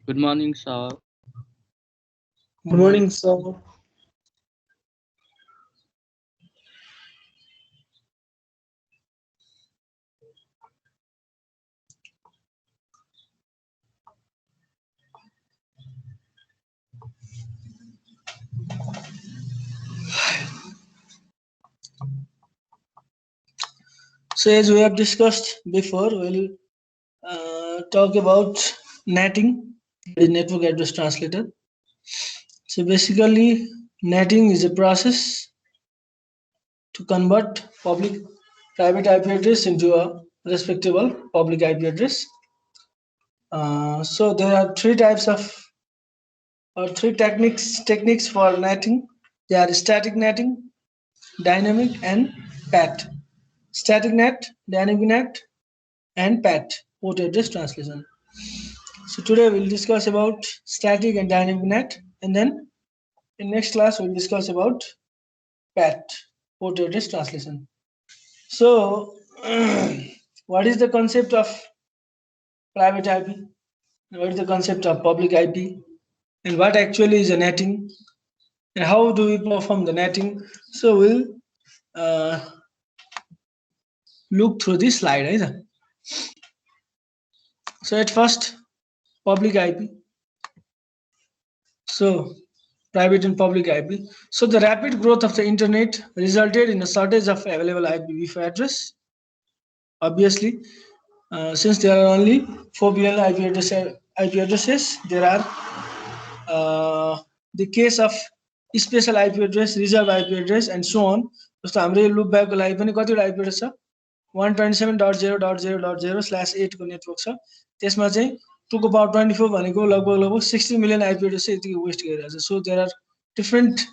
Good morning, sir. Good morning, sir. So, as we have discussed before, we'll talk about netting, that is network address translator. So, basically, netting is a process to convert public private IP address into a respectable public IP address. So, there are three types of or three techniques for netting. They are static netting, dynamic, and PAT. Static net, dynamic net, and PAT, port address translation. So today we'll discuss about static and dynamic net, and then in next class we'll discuss about PAT, port address translation. So what is the concept of private IP? What is the concept of public IP? And what actually is a netting? And how do we perform the netting? So we'll uh, look through this slide. Right? So at first, public IP. So private and public IP. So the rapid growth of the internet resulted in a shortage of available IPv4 address. Obviously, since there are only 4 billion IP addresses, there are the case of special IP address, reserved IP address, and so on. जस्तो हाम्रो यो loop ब्याकको लागि पनि कतिवटा IP address छ 127.0.0.0/8 को network छ त्यसमा चाहिँ 2 को पावर 24 भनेको लगभग 60 मिलियन IP एड्रेस चाहिँ यतिकै वेस्ट गरिरहेको छ. So there are different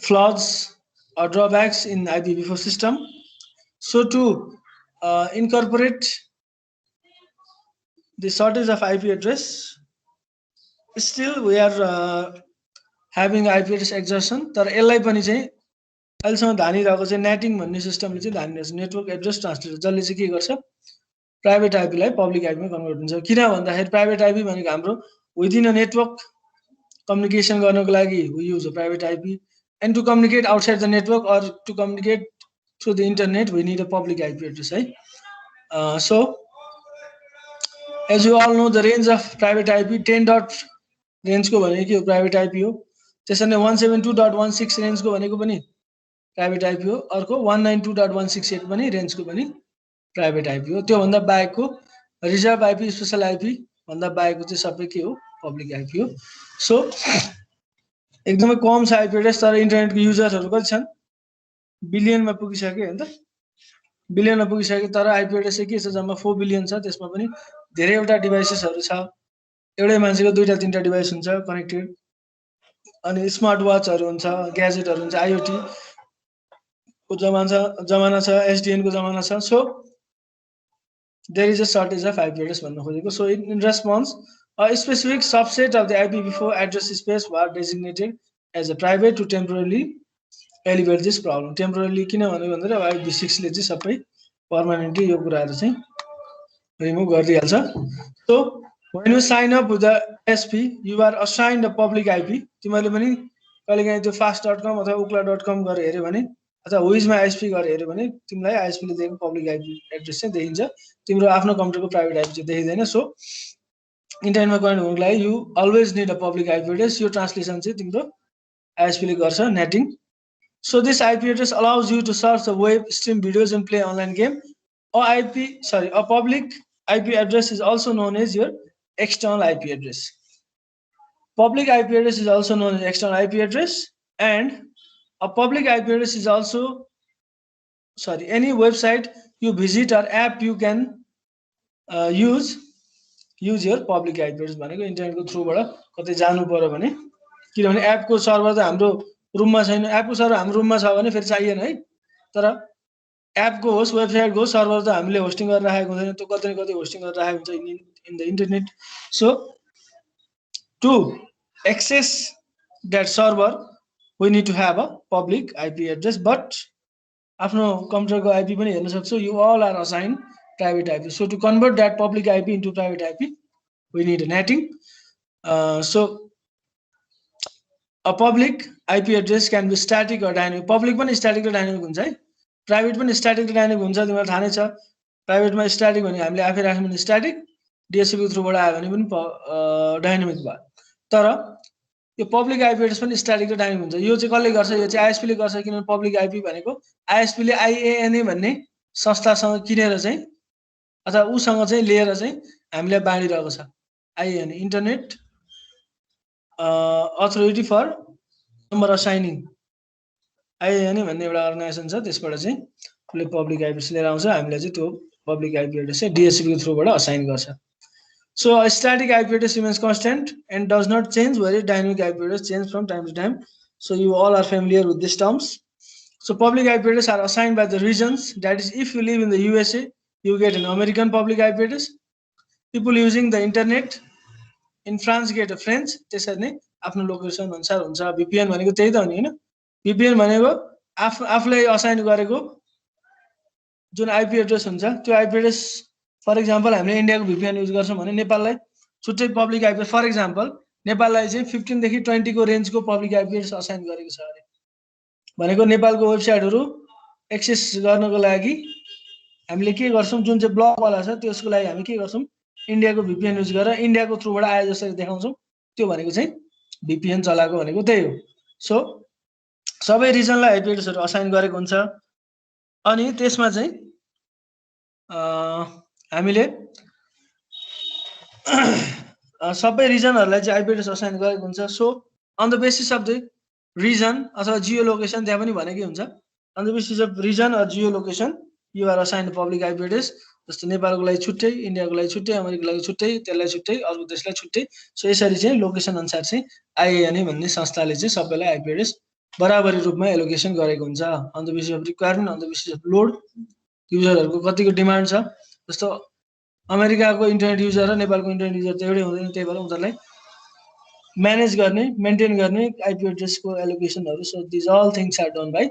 flaws or drawbacks in IPv4 system. So to incorporate the shortage of IP address, still we are having IP address exhaustion. तर यसलाई पनि चाहिँ अहिलेसम्म धानिरहेको चाहिँ नेटिङ भन्ने सिस्टमले चाहिँ धानिरहेको छ नेटवर्क एड्रेस ट्रान्सलेटर जसले चाहिँ के गर्छ प्राइभेट आइपीलाई पब्लिक आइपीमा कन्भर्ट हुन्छ. किन भन्दाखेरि प्राइभेट आइपी भनेको हाम्रो विदिन अ नेटवर्क कम्युनिकेसन गर्नको लागि we use a private IP and to communicate outside the network or to communicate through the internet we need a public IP address है. So as you all know the range of private IP 10 dot रेन्जको भनेको के हो private IP हो. त्यसरी नै 172.16 रेन्जको भनेको पनि प्राइभेट आइपी हो. अर्को 192.168 पनि रेन्जको पनि प्राइभेट आइपी हो. त्योभन्दा बाहेकको रिजर्भ आइपी स्पेसल आइपी भन्दा बाहेकको चाहिँ सबै के हो पब्लिक आइपी हो. सो एकदमै कम छ आइपी एड्रेस तर इन्टरनेटको युजर्सहरू कति छन् बिलियनमा पुगिसक्यो होइन त बिलियनमा पुगिसक्यो तर आइपी एड्रेस चाहिँ के छ जम्मा 4 बिलियन छ. त्यसमा पनि धेरैवटा डिभाइसेसहरू छ. एउटै मान्छेको 2-3टा डिभाइस हुन्छ कनेक्टेड अनि स्मार्ट वाचहरू हुन्छ ग्याजेटहरू हुन्छ आइओटी को जमाना छ एसडिएन को जमाना छ. So there is a shortage of IP address भन्नु खोजेको. So in response a specific subset of the IPv4 address space was designated as a private to temporarily alleviate this problem. Temporarily किन भन्नु भन्दा अब IPv6 ले चाहिँ सबै permanently यो कुराहरु चाहिँ remove गरिदिहाल्छ. So when you sign up with the ISP you are assigned a public IP. तिमीले पनि कहिलेकाहीँ त्यो fast.com अथवा ookla.com गरेर हेर्यो भने अथवा हुइजमा आइएसपी गरेर हेर्यो भने तिमीलाई आइएसपीले दिएको पब्लिक आइपी एड्रेस चाहिँ देखिन्छ. तिम्रो आफ्नो कम्प्युटरको प्राइभेट आइपी चाहिँ देखिँदैन. सो इन्टरनेटमा कनेक्ट हुनुको लागि you always need a public IP address. यो ट्रान्सलेसन चाहिँ तिम्रो आइएसपीले गर्छ NATing. So this IP address allows you to search the web stream videos and play online game. A public IP address is also known as your external IP address. Public IP address is also known as external IP address, and a public IP address is also any website you visit or app you can use your public IP address भनेको इन्टरनेटको थ्रुबाट कतै जानु पर्यो भने किनभने एपको server त हाम्रो रुममा छैन. एपको सर्भर हाम्रो रुममा छ भने फेरि चाहिएन है. तर एपको होस् वेबसाइटको होस् सर्भर त हामीले होस्टिङ गरेर राखेको हुँदैन. त्यो कतै न कतै होस्टिङ गरेर राखेको हुन्छ in the internet. So to access that server we need to have a public IP address. But आफ्नो कम्प्युटरको आइपी पनि हेर्न सक्छौ. You all are assigned private IP. So to convert that public IP into private IP, we need a netting. So a public IP address can be static or dynamic. Public पनि static र dynamic हुन्छ है, private पनि static र dynamic हुन्छ, तिमीलाई थाहा नै छ। Private मा static भने हामीले आफै राख्नु भने static, DHCP थ्रुबाट आयो भने पनि dynamic भयो। तर यो public IP address पनि static र dynamic हुन्छ। यो चाहिँ कसले गर्छ? यो चाहिँ ISP ले गर्छ, किनभने public IP भनेको ISP ले IANA भन्ने संस्थासँग किनेर चाहिँ अथवा उसँग चाहिँ लिएर चाहिँ हामीलाई बाँडिरहेको छ। IANA internet authority for number assigning, IANA भन्ने एउटा अर्गनाइजेसन छ, त्यसबाट चाहिँ उसले पब्लिक आइपी लिएर आउँछ, हामीलाई चाहिँ त्यो पब्लिक आइपी एड्रेस चाहिँ DHCP थ्रुबाट असाइन गर्छ। So a static IP address remains constant and does not change, whereas dynamic IP address change from time to time. So you all are familiar with these terms. So public IP address are assigned by the regions. That is, if you live in the USA, you get an American public IP address. People using the internet in France get a French. त्यसरी नै आफ्नो location अनुसार हुन्छ। VPN भनेको त्यही त हो नि हैन? VPN भनेको आफूले असाइन गरेको जुन IP एड्रेस हुन्छ, त्यो IP एड्रेस फर एक्जाम्पल हामीले इन्डियाको VPN युज गर्छौं भने नेपाललाई छुट्टै पब्लिक IP, फर एक्जाम्पल नेपाललाई चाहिँ 15 देखि 20 को रेन्जको पब्लिक IP एड्रेस असाइन गरेको छ अरे। भनेको नेपालको वेबसाइटहरु एक्सेस गर्नको लागि हामीले के गर्छौं, जुन चाहिँ ब्लक वाला छ त्यसको लागि हामी के गर्छौं, इन्डियाको VPN युज गरेर इन्डियाको थ्रुबाट आए जसरी देखाउँछौं, त्यो भनेको चाहिँ VPN चलाएको भनेको त्यही हो। सो सबै रिजनलाई IP एड्रेसहरु असाइन गरेको हुन्छ। अनि त्यसमा चाहिँ हामीले सबै रिजनहरुलाई चाहिँ IP एड्रेस असाइन गरेको हुन्छ। So on the basis of the region अथवा जियो लोकेसन, त्यहाँ पनि भनेकै हुन्छ, on the basis of region or geolocation you are assigned public IP address. जस्तो नेपालको लागि छुट्टै, इन्डियाको लागि छुट्टै, अमेरिकाको लागि छुट्टै, त्यसलाई छुट्टै, अरु देशलाई छुट्टै। सो यसरी चाहिँ लोकेसन अनुसार चाहिँ IANA भन्ने संस्थाले चाहिँ सबैलाई IP एड्रेस बराबरी रूपमा एलोकेसन गरेको हुन्छ। On the basis of requirement, on the basis of load, युजरहरुको कतिको डिमान्ड छ। जस्तो अमेरिकाको इन्टरनेट युजर र नेपालको इन्टरनेट युजर त एउटै हुँदैन, त्यही भएर उनीहरुलाई म्यानेज गर्ने, मेन्टेन गर्ने IP एड्रेसको एलोकेसनहरु। So this all things are done by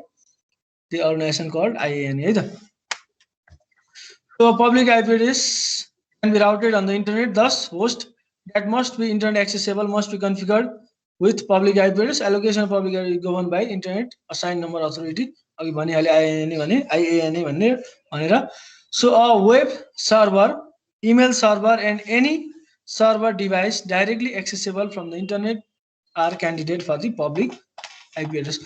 the organization called IANA है त। So public IP address can be routed on the internet, thus host that must be internet accessible must be configured with public IP address. Allocation of public IP is governed by Internet Assigned Number Authority. अघि भनिहाले IANA भन्ने भनेर। So a web server, email server and any server device directly accessible from the internet are candidate for the public IP address.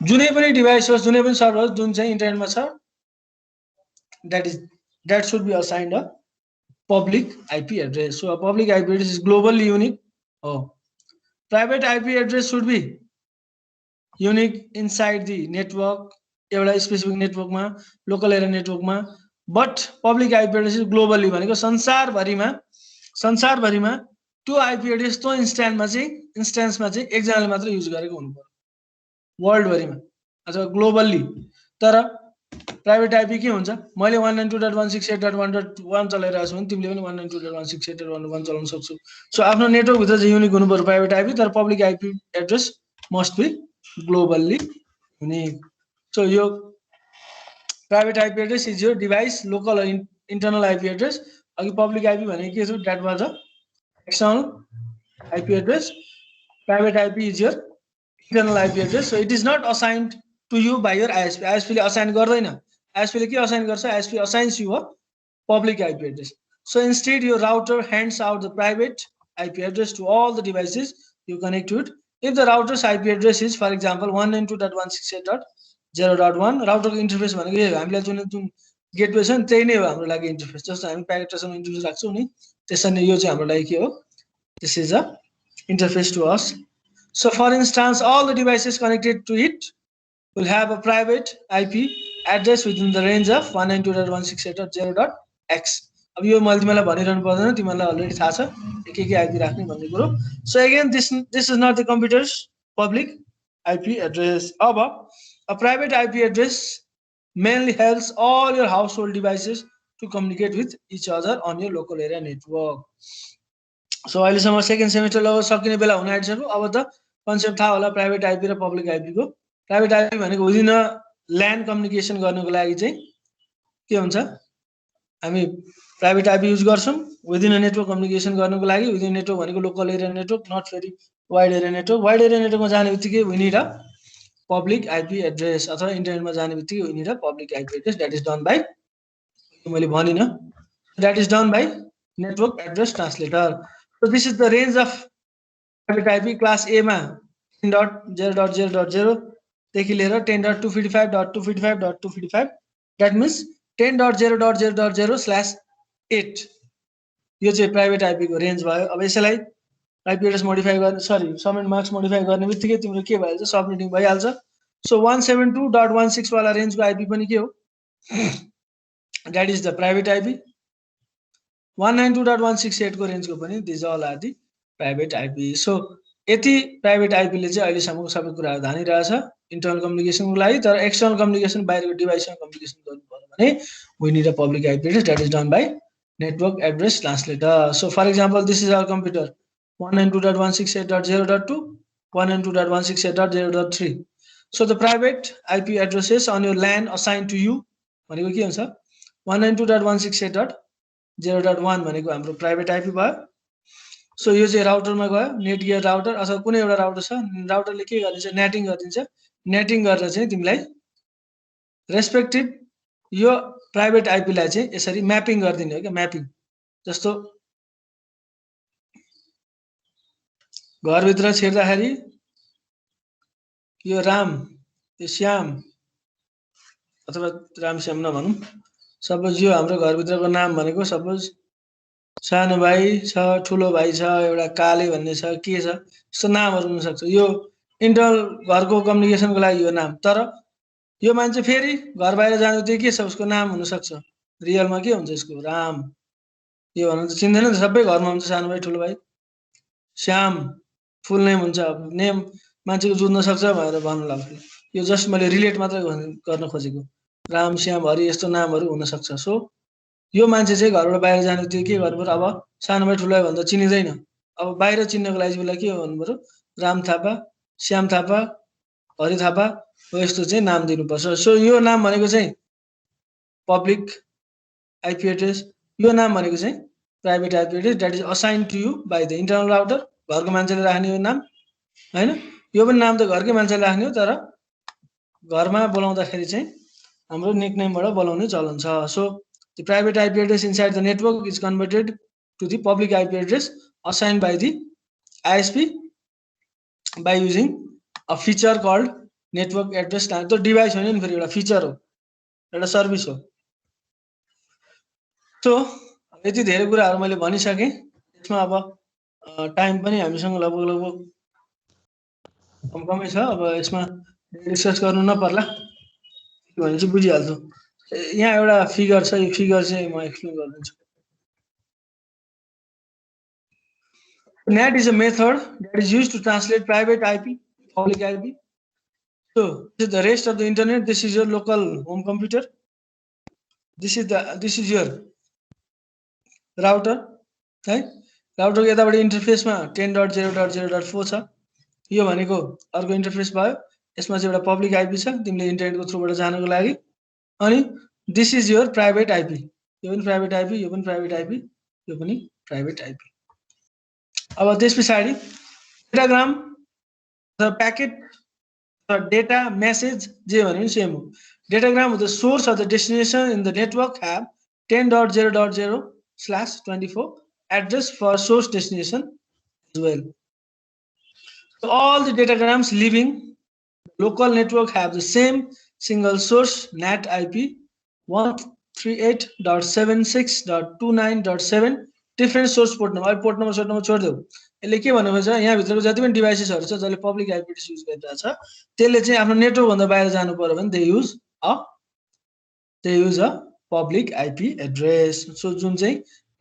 जुनै पनि device होस्, जुनै पनि server होस् जुन चाहिँ इन्टरनेटमा छ, that should be assigned a public IP address. So a public IP address is globally unique. Oh, private IP address should be unique inside the network, एउटा स्पेसिफिक नेटवर्कमा, लोकल एरिया नेटवर्कमा। But public IP address is globally भनेको संसारभरिमा त्यो IP address त्यो इन्स्टान्समा चाहिँ एकजनाले मात्र युज गरेको हुनु पर्यो वर्ल्ड भरिमा अथवा ग्लोबली। तर प्राइभेट IP के हुन्छ, मैले 192.168.1.1 चलाइरहेको छु भने तिमीले पनि 192.168.1.1 चलाउन सक्छौ। सो आफ्नो नेटवर्क भित्र चाहिँ युनिक हुनु पर्यो प्राइभेट IP, तर public IP address must be globally unique. So यो private IP address is your device local internal IP address. अघि पब्लिक IP भनेको के थियो, that was a external IP address. Private IP is your internal IP address. So it is not assigned to you by your ISP. ISP ले assign गर्दैन। ISP ले के assign गर्छ? ISP assigns you a public IP address. So instead your router hands out the private IP address to all the devices you connect to it. If the router's IP address is, for example, 192.168.0.1, router को interface भनेको यो हामीले जुन gateway छ नि त्यही नै हो हाम्रो लागि इन्टरफेस। जस्तो हामी प्याकेट ट्रेसरमा इन्टरफेस राख्छौं नि, त्यसरी नै यो चाहिँ हाम्रो लागि के हो, this is a interface to us. So for instance, all the devices connected to it will have a private IP address within the range of 192.168.0.x. अब यो मैले तिमीलाई भनिरहनु पर्दैन, तिमीलाई अलरेडी थाहा छ के IP राख्ने भन्ने कुरो। So again, this is not the computer's public IP address. अब a private IP address mainly helps all your household devices to communicate with each other on your local area network. So अहिलेसम्म second semester लगभग सकिने बेला हुन आँटिसक्यो। अब त concept थाहा होला प्राइभेट IP र पब्लिक IP को। प्राइभेट IP भनेको विदिन ल्यान कम्युनिकेसन गर्नको लागि चाहिँ के हुन्छ, हामी प्राइभेट आइपी युज गर्छौं विदिन अ नेटवर्क कम्युनिकेसन गर्नको लागि विदिन नेटवर्क भनेको लोकल एरिया नेटवर्क नट फेरि वाइड एरिया नेटवर्कमा जाने बित्तिकै we need a public IP address अथवा इन्टरनेटमा जाने बित्तिकै we need a public IP address that is done by मैले भनिन that is done by network address translator so this is the range of private IP class ए मा 10.0.0.0 देखि लिएर 10.255.255.255 that means 10.0.0.0/8 यो चाहिँ प्राइभेट आइपी को रेन्ज भयो अब यसलाई आइपी एड्रेस मोडिफाई गर्ने सरी सबनेट मास्क मोडिफाई गर्ने बित्तिकै तिम्रो के भइहाल्छ सबनेटिङ भइहाल्छ सो 172.16 वाला रेन्जको आइपी पनि के हो that is the private IP 192.168 को रेन्जको पनि these all are the private IP so यति प्राइभेट आइपीले चाहिँ अहिलेसम्मको सबै कुराहरू धानिरहेछ इन्टरनल कम्युनिकेसनको लागि तर एक्सटर्नल कम्युनिकेसन बाहिरको डिभाइससँग कम्युनिकेसन गर्नु पर्यो भने we need a public IP address that is done by network address translator. So for example, this is our computer 192.168.0.2, 192.168.0.3. So the private IP addresses on your LAN assigned to you भनेको के हुन्छ 192.168.0.1 भनेको हाम्रो private IP भयो so यो चाहिँ राउटरमा गयो net gear router अथवा कुनै एउटा राउटर छ राउटरले के गरिदिन्छ नेटिङ गरिदिन्छ नेटिङ गरेर चाहिँ तिमीलाई रेस्पेक्टिभ यो प्राइभेट आइपी लाई चाहिँ यसरी म्यापिङ गरिदिने हो क्या म्यापिङ जस्तो घरभित्र छिर्दाखेरि यो राम यो श्याम अथवा राम श्याम नभनौँ सपोज यो हाम्रो घरभित्रको नाम भनेको सपोज सानो भाइ छ ठुलो भाइ छ एउटा काले भन्ने छ के छ यस्तो नामहरू हुन सक्छ यो इन्टरनल घरको कम्युनिकेसनको लागि यो नाम तर यो मान्छे फेरि घर बाहिर जाँदा त्यो के छ उसको नाम हुन सक्छ रियलमा के हुन्छ यसको राम यो भन्नु त चिन्दैन नि सबै घरमा हुन्छ सानो भाइ ठुलो भाइ श्याम फुल नेम हुन्छ नेम मान्छेको जुझ्न सक्छ भनेर भन्नु लाग्छ यो जस्ट मैले रिलेट मात्र गर्न खोजेको राम श्याम हरि यस्तो नामहरू हुन सक्छ सो यो मान्छे चाहिँ घरबाट बाहिर जानु त्यो के गर्नु पर्यो अब सानो भाइ ठुलो भाइ भन्दा चिनिँदैन अब बाहिर चिन्नको लागि उसलाई के भन्नु पर्यो राम थापा श्याम थापा हरि थापा हो यस्तो चाहिँ नाम दिनुपर्छ सो यो नाम भनेको चाहिँ पब्लिक आइपी एड्रेस यो नाम भनेको चाहिँ private IP address that is assign to you by the internal router घरको मान्छेले राख्ने यो नाम हैन यो पनि नाम त घरकै मान्छेले राख्ने हो तर घरमा बोलाउँदाखेरि चाहिँ हाम्रो निकनेमबाट बोलाउने चलन छ so the private IP address inside the network is converted to the public IP address assign by the ISP by using a feature called network address त्यो डिभाइस होइन नि फेरि एउटा फिचर हो एउटा सर्भिस हो सो यति धेरै कुराहरू मैले भनिसकेँ यसमा अब टाइम पनि हामीसँग लगभग कमै छ अब यसमा डिस्कस गर्नु नपर्ला भने चाहिँ बुझिहाल्छु यहाँ एउटा फिगर छ यो फिगर चाहिँ म एक्सप्लेन गरिदिन्छु NAT is a method that is used to translate private IP public IP so this is the rest of the internet this is your local home computer this is your router है राउटरको यताबाट इन्टरफेसमा 10.0.0.4 छ यो भनेको अर्को interface भयो यसमा चाहिँ एउटा पब्लिक आइपी छ तिमीले इन्टरनेटको थ्रुबाट जानको लागि अनि this is your private IP यो पनि प्राइभेट आइपी यो पनि प्राइभेट आइपी यो पनि प्राइभेट आइपी अब त्यस पछाडि datagram the packet the data message जे भने सेम हो datagram the source of the destination in the network have 10.0.0/24 address for source destination as well. So all the datagrams leaving local network have the same single source NAT IP 138.76.29.7 different source port number छोडिदेऊ यसले के भन्नु खोज्छ यहाँ भित्रको जति पनि डिभाइसेसहरु छ जसले पब्लिक आइपी एड्रेस युज गरिरहेको छ त्यसले चाहिँ आफ्नो नेटवर्क भन्दा बाहिर जानु पर्यो भने they use a public IP address so जुन चाहिँ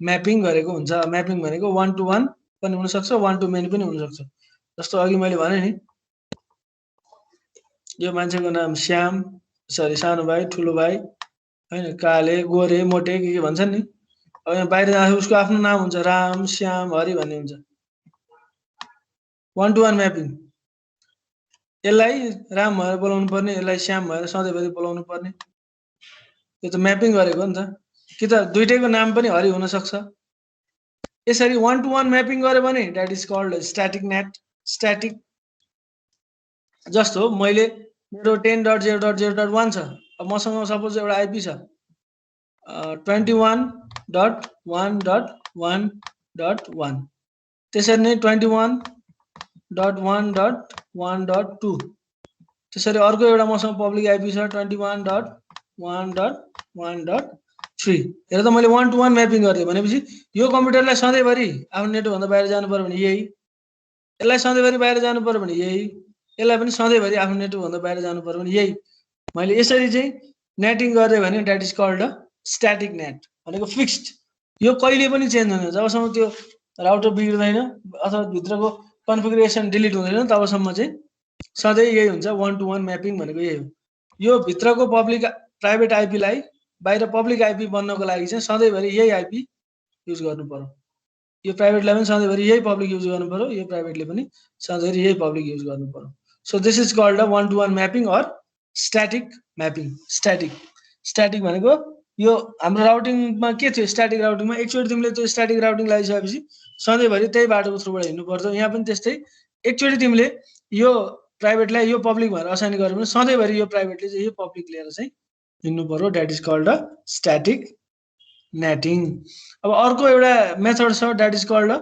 म्यापिङ गरेको हुन्छ म्यापिङ भनेको 1 to 1 पनि हुन सक्छ 1 to many पनि हुन सक्छ जस्तो अघि मैले भने नि यो मान्छेको नाम श्याम सरी सानो भाइ ठुलो भाइ हैन काले गोरे मोटे के भन्छन् नि अब यहाँ बाहिर जाँदा उसको आफ्नो नाम हुन्छ राम श्याम हरि भन्ने हुन्छ 1 to 1 म्यापिङ यसलाई राम भनेर बोलाउनु पर्ने यसलाई श्याम भनेर सधैँभरि बोलाउनु पर्ने यो त म्यापिङ गरेको हो नि त कि त दुईटैको नाम पनि हरि हुन सक्छ। यसरी 1 to 1 म्यापिङ गर्यो भने that is called static NAT. Static जस्तो मैले मेरो 10.0.0.1 छ, अब मसँग सपोज एउटा आइपी छ 21.1.1.1. त्यसरी नै 21.1.1.2. त्यसरी अर्को एउटा मसँग पब्लिक आइपी छ 21.1.1.3. हेर त मैले 1 to 1 म्यापिङ गरेँ भनेपछि यो कम्प्युटरलाई सधैँभरि आफ्नो नेटभन्दा बाहिर जानु पर्यो भने यही, यसलाई सधैँभरि बाहिर जानु पर्यो भने यही, यसलाई पनि सधैँभरि आफ्नो नेटभन्दा बाहिर जानु पर्यो भने यही। मैले यसरी चाहिँ नेटिङ गरेँ भने that is called static NAT भनेको फिक्स्ड। यो कहिले पनि चेन्ज हुँदैन जबसम्म त्यो राउटर बिग्रिँदैन अथवा भित्रको कन्फिगरेसन डिलिट हुँदैन तबसम्म चाहिँ सधैँ यही हुन्छ। 1 to 1 म्यापिङ भनेको यही हो। यो भित्रको पब्लिक प्राइभेट आइपीलाई बाहिर पब्लिक आइपी बन्नको लागि चाहिँ सधैँभरि यही आइपी युज गर्नु पर्यो। यो प्राइभेटलाई पनि सधैँभरि यही पब्लिक युज गर्नु पर्यो, यो प्राइभेटले पनि सधैँभरि यही पब्लिक युज गर्नु पर्यो। So this is called 1 to 1 mapping or static mapping. Static भनेको यो हाम्रो राउटिङमा के थियो, स्ट्याटिक राउटिङमा एकचोटि तिमीले त्यो स्ट्याटिक राउटिङ लगाइसकेपछि सधैँभरि त्यही बाटोको थ्रुबाट हिँड्नु पर्छ। यहाँ पनि त्यस्तै एकचोटि तिमीले यो प्राइभेटलाई यो पब्लिक भनेर असाइन गर्यो भने सधैँभरि यो प्राइभेटले चाहिँ यो पब्लिक लिएर चाहिँ हिँड्नु पर्यो। That is called static NATing. अब अर्को एउटा मेथड छ that is called